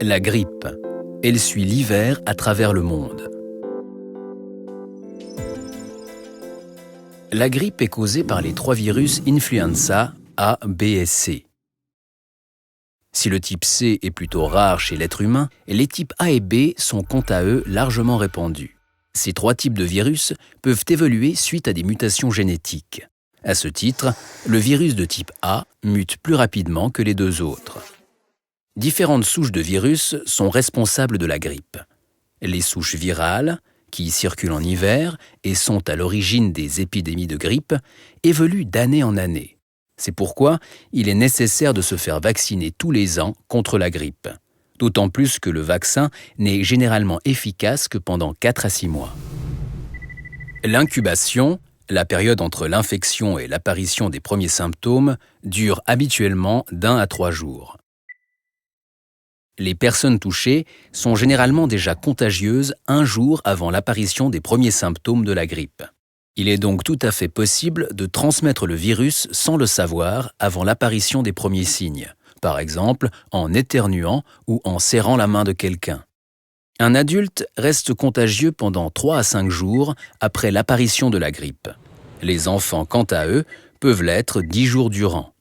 La grippe. Elle suit l'hiver à travers le monde. La grippe est causée par les 3 virus influenza A, B et C. Si le type C est plutôt rare chez l'être humain, les types A et B sont quant à eux largement répandus. Ces 3 types de virus peuvent évoluer suite à des mutations génétiques. À ce titre, le virus de type A mute plus rapidement que les 2 autres. Différentes souches de virus sont responsables de la grippe. Les souches virales, qui circulent en hiver et sont à l'origine des épidémies de grippe, évoluent d'année en année. C'est pourquoi il est nécessaire de se faire vacciner tous les ans contre la grippe. D'autant plus que le vaccin n'est généralement efficace que pendant 4 à 6 mois. L'incubation, la période entre l'infection et l'apparition des premiers symptômes, dure habituellement d'1 à 3 jours. Les personnes touchées sont généralement déjà contagieuses 1 jour avant l'apparition des premiers symptômes de la grippe. Il est donc tout à fait possible de transmettre le virus sans le savoir avant l'apparition des premiers signes, par exemple en éternuant ou en serrant la main de quelqu'un. Un adulte reste contagieux pendant 3 à 5 jours après l'apparition de la grippe. Les enfants, quant à eux, peuvent l'être 10 jours durant.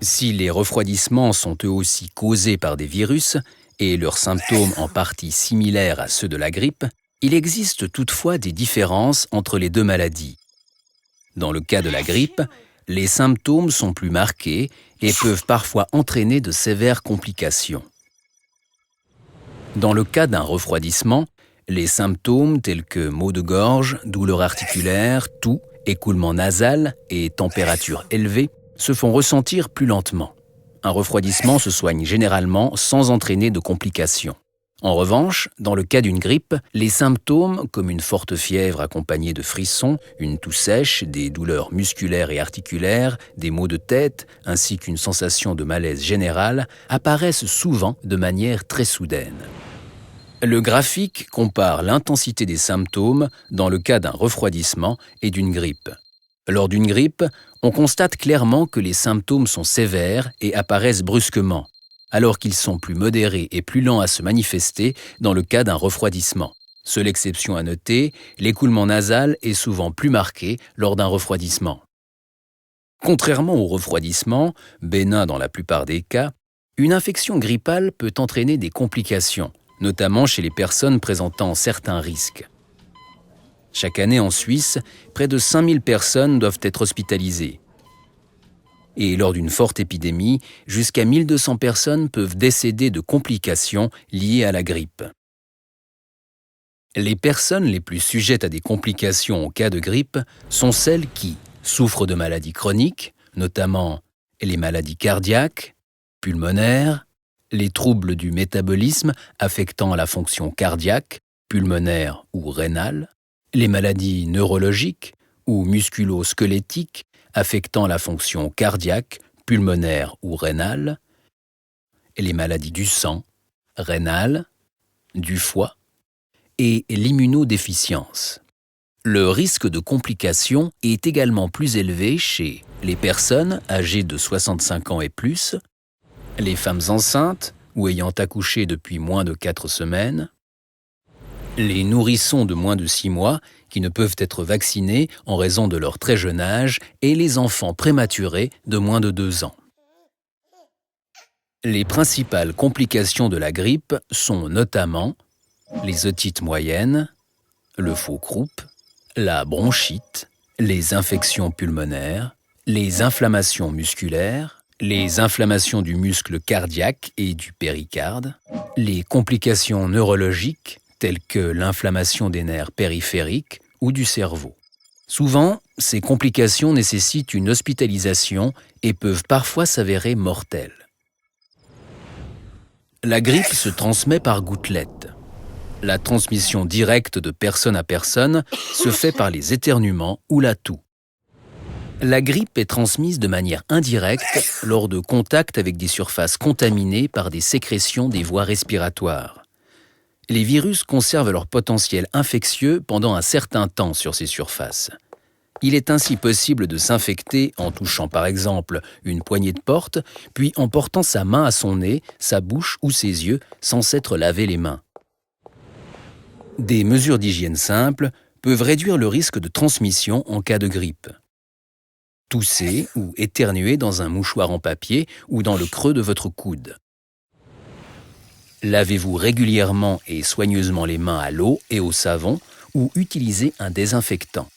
Si les refroidissements sont eux aussi causés par des virus et leurs symptômes en partie similaires à ceux de la grippe, il existe toutefois des différences entre les 2 maladies. Dans le cas de la grippe, les symptômes sont plus marqués et peuvent parfois entraîner de sévères complications. Dans le cas d'un refroidissement, les symptômes tels que maux de gorge, douleurs articulaires, toux, écoulement nasal et température élevée se font ressentir plus lentement. Un refroidissement se soigne généralement sans entraîner de complications. En revanche, dans le cas d'une grippe, les symptômes, comme une forte fièvre accompagnée de frissons, une toux sèche, des douleurs musculaires et articulaires, des maux de tête, ainsi qu'une sensation de malaise général, apparaissent souvent de manière très soudaine. Le graphique compare l'intensité des symptômes dans le cas d'un refroidissement et d'une grippe. Lors d'une grippe, on constate clairement que les symptômes sont sévères et apparaissent brusquement, alors qu'ils sont plus modérés et plus lents à se manifester dans le cas d'un refroidissement. Seule exception à noter, l'écoulement nasal est souvent plus marqué lors d'un refroidissement. Contrairement au refroidissement, bénin dans la plupart des cas, une infection grippale peut entraîner des complications, notamment chez les personnes présentant certains risques. Chaque année en Suisse, près de 5000 personnes doivent être hospitalisées. Et lors d'une forte épidémie, jusqu'à 1200 personnes peuvent décéder de complications liées à la grippe. Les personnes les plus sujettes à des complications en cas de grippe sont celles qui souffrent de maladies chroniques, notamment les maladies cardiaques, pulmonaires, les troubles du métabolisme affectant la fonction cardiaque, pulmonaire ou rénale, les maladies neurologiques ou musculo-squelettiques affectant la fonction cardiaque, pulmonaire ou rénale, et les maladies du sang, rénale, du foie et l'immunodéficience. Le risque de complications est également plus élevé chez les personnes âgées de 65 ans et plus, les femmes enceintes ou ayant accouché depuis moins de 4 semaines, les nourrissons de moins de 6 mois qui ne peuvent être vaccinés en raison de leur très jeune âge et les enfants prématurés de moins de 2 ans. Les principales complications de la grippe sont notamment les otites moyennes, le faux-croup, la bronchite, les infections pulmonaires, les inflammations musculaires, les inflammations du muscle cardiaque et du péricarde, les complications neurologiques telles que l'inflammation des nerfs périphériques ou du cerveau. Souvent, ces complications nécessitent une hospitalisation et peuvent parfois s'avérer mortelles. La grippe se transmet par gouttelettes. La transmission directe de personne à personne se fait par les éternuements ou la toux. La grippe est transmise de manière indirecte lors de contacts avec des surfaces contaminées par des sécrétions des voies respiratoires. Les virus conservent leur potentiel infectieux pendant un certain temps sur ces surfaces. Il est ainsi possible de s'infecter en touchant par exemple une poignée de porte, puis en portant sa main à son nez, sa bouche ou ses yeux sans s'être lavé les mains. Des mesures d'hygiène simples peuvent réduire le risque de transmission en cas de grippe. Toussez ou éternuez dans un mouchoir en papier ou dans le creux de votre coude. Lavez-vous régulièrement et soigneusement les mains à l'eau et au savon ou utilisez un désinfectant.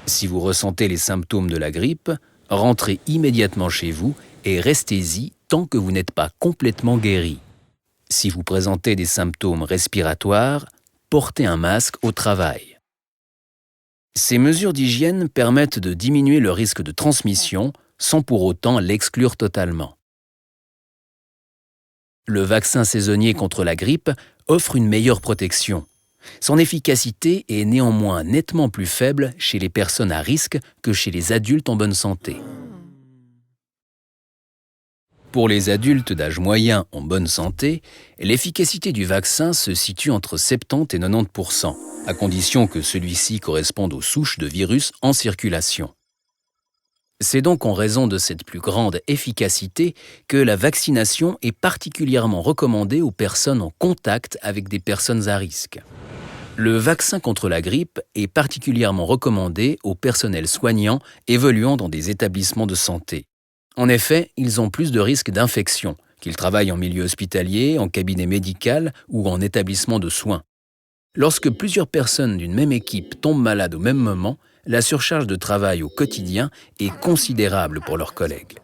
Si vous ressentez les symptômes de la grippe, rentrez immédiatement chez vous et restez-y tant que vous n'êtes pas complètement guéri. Si vous présentez des symptômes respiratoires, portez un masque au travail. Ces mesures d'hygiène permettent de diminuer le risque de transmission sans pour autant l'exclure totalement. Le vaccin saisonnier contre la grippe offre une meilleure protection. Son efficacité est néanmoins nettement plus faible chez les personnes à risque que chez les adultes en bonne santé. Pour les adultes d'âge moyen en bonne santé, l'efficacité du vaccin se situe entre 70 et 90%, à condition que celui-ci corresponde aux souches de virus en circulation. C'est donc en raison de cette plus grande efficacité que la vaccination est particulièrement recommandée aux personnes en contact avec des personnes à risque. Le vaccin contre la grippe est particulièrement recommandé au personnel soignant évoluant dans des établissements de santé. En effet, ils ont plus de risques d'infection, qu'ils travaillent en milieu hospitalier, en cabinet médical ou en établissement de soins. Lorsque plusieurs personnes d'une même équipe tombent malades au même moment, la surcharge de travail au quotidien est considérable pour leurs collègues.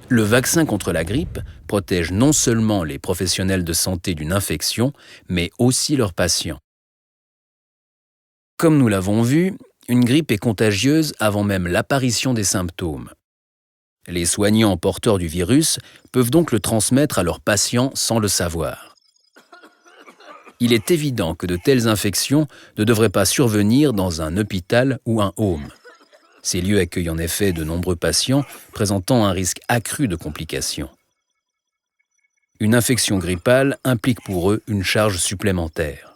Le vaccin contre la grippe protège non seulement les professionnels de santé d'une infection, mais aussi leurs patients. Comme nous l'avons vu, une grippe est contagieuse avant même l'apparition des symptômes. Les soignants porteurs du virus peuvent donc le transmettre à leurs patients sans le savoir. Il est évident que de telles infections ne devraient pas survenir dans un hôpital ou un home. Ces lieux accueillent en effet de nombreux patients présentant un risque accru de complications. Une infection grippale implique pour eux une charge supplémentaire.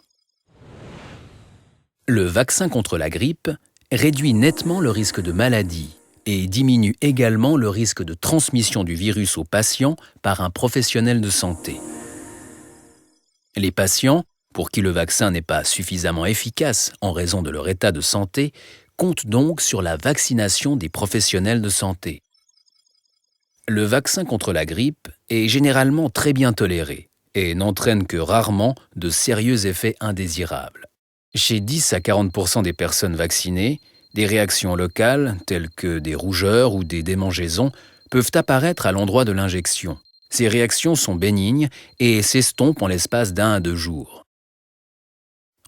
Le vaccin contre la grippe réduit nettement le risque de maladie et diminue également le risque de transmission du virus aux patients par un professionnel de santé. Les patients, pour qui le vaccin n'est pas suffisamment efficace en raison de leur état de santé, comptent donc sur la vaccination des professionnels de santé. Le vaccin contre la grippe est généralement très bien toléré et n'entraîne que rarement de sérieux effets indésirables. Chez 10 à 40% des personnes vaccinées, des réactions locales, telles que des rougeurs ou des démangeaisons, peuvent apparaître à l'endroit de l'injection. Ces réactions sont bénignes et s'estompent en l'espace d'1 à 2 jours.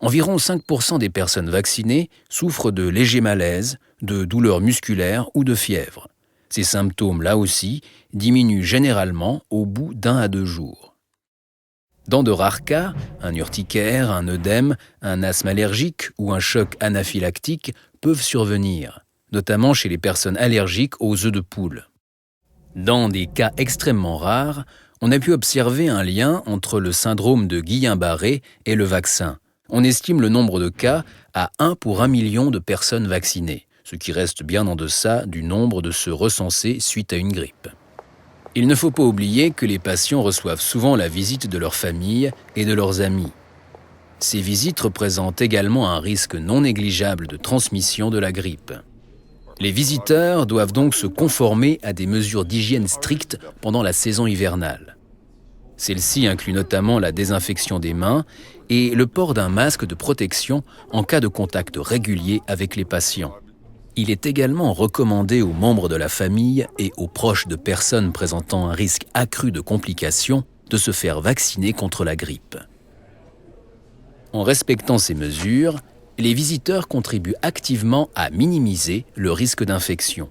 Environ 5% des personnes vaccinées souffrent de légers malaises, de douleurs musculaires ou de fièvre. Ces symptômes, là aussi, diminuent généralement au bout d'1 à 2 jours. Dans de rares cas, un urticaire, un œdème, un asthme allergique ou un choc anaphylactique peuvent survenir, notamment chez les personnes allergiques aux œufs de poule. Dans des cas extrêmement rares, on a pu observer un lien entre le syndrome de Guillain-Barré et le vaccin. On estime le nombre de cas à 1 pour 1 million de personnes vaccinées, ce qui reste bien en deçà du nombre de ceux recensés suite à une grippe. Il ne faut pas oublier que les patients reçoivent souvent la visite de leur famille et de leurs amis. Ces visites représentent également un risque non négligeable de transmission de la grippe. Les visiteurs doivent donc se conformer à des mesures d'hygiène strictes pendant la saison hivernale. Celle-ci inclut notamment la désinfection des mains et le port d'un masque de protection en cas de contact régulier avec les patients. Il est également recommandé aux membres de la famille et aux proches de personnes présentant un risque accru de complications de se faire vacciner contre la grippe. En respectant ces mesures, les visiteurs contribuent activement à minimiser le risque d'infection.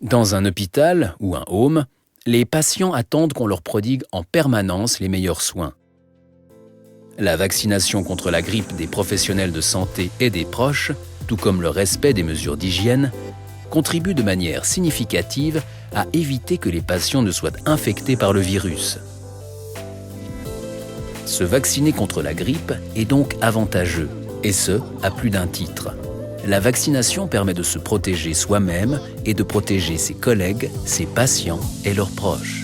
Dans un hôpital ou un home, les patients attendent qu'on leur prodigue en permanence les meilleurs soins. La vaccination contre la grippe des professionnels de santé et des proches, tout comme le respect des mesures d'hygiène, contribue de manière significative à éviter que les patients ne soient infectés par le virus. Se vacciner contre la grippe est donc avantageux Et ce, à plus d'un titre. La vaccination permet de se protéger soi-même et de protéger ses collègues, ses patients et leurs proches.